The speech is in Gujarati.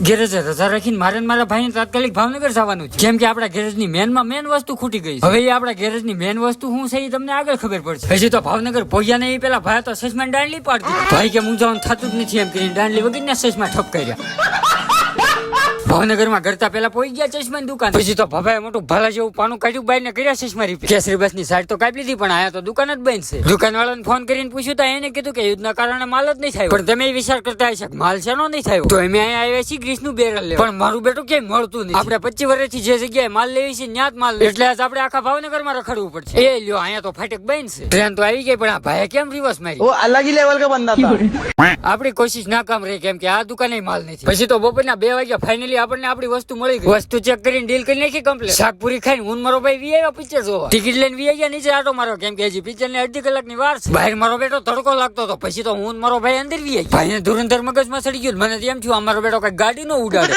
ગેરેજે રજા રાખીને મારે ને મારા ભાઈને તાત્કાલિક ભાવનગર જવાનું છે, કેમ કે આપણા ગેરેજની મેન વસ્તુ ખૂટી ગઈ છે. હવે એ આપણા ગેરેજની મેન વસ્તુ શું છે એ તમને આગળ ખબર પડશે. હજી તો ભાવનગર પહોંચ્યા ને એ પેલા ભાઈ તો સસમાં દાંડલી પાડતી. ભાઈ કે મૂંઝાવાનું થતું જ નથી એમ કરીને દાંડલી વગરના સસમાં ઠપ કર્યા. ભાવનગર માં કરતા પેલા પોઈ ગયા ચશ્માની દુકાન. પછી તો ભભાએ મોટું ભાલા જેવું પાનું કાઢ્યું, બાઈ ને કર્યા ચશ્મા રિપેર. કેસરી બસ ની સાઈડ તો કાપી લીધી, પણ આયા તો દુકાન જ બંધ છે. દુકાન વાળાને ફોન કરીને પૂછ્યું તો એને કીધું કે યુદ્ધના કારણે માલ જ નહીં થાય. પણ તમે વિચાર કરતા હશે માલ શેનો નહીં થયો? તો અમે અહીંયા આવ્યા છીએ ગ્રીસ નું બેરલ લેવા, પણ મારું બેટું કેમ મળતું નહીં. આપણે 25 વર્ષથી જે જગ્યાએ માલ લેવી છે ત્યાં જ માલ, એટલે આજ આપણે આખા ભાવનગર માં રખડવું પડશે. એ લ્યો અહીંયા તો ફાટક બંધ છે. ટ્રેન તો આવી ગઈ, પણ આ ભાઈએ કેમ રિવર્સ મારી? वो अलग ही लेवल का बंदा था. આપણી કોશિશ નાકામ રહી, કેમ કે આ દુકાને માલ નથી. પછી તો બપોરના 2 વાગ્યા ફાઇનલી આપણને આપણી વસ્તુ મળી ગઈ. વસ્તુ ચેક કરીને ડીલ કરી નાખી કમ્પ્લીટ. શાકપુરી ખાઈને હું મારો ભાઈ વી આવ્યો પિક્ચર જોવા. ટિકિટ લઈને વી ગયા નીચે આટો મારો, કેમ કે હજી પિક્ચર ની અડધી કલાકની વાર છે. બહાર મારો બેટો તડકો લાગતો હતો. પછી તો હું મારો ભાઈ અંદર વી આવી. ભાઈને ધુરંધર મગજમાં ચડી ગયું. મને એમ થયું અમારો બેટો કઈ ગાડી નો ઉડાડે.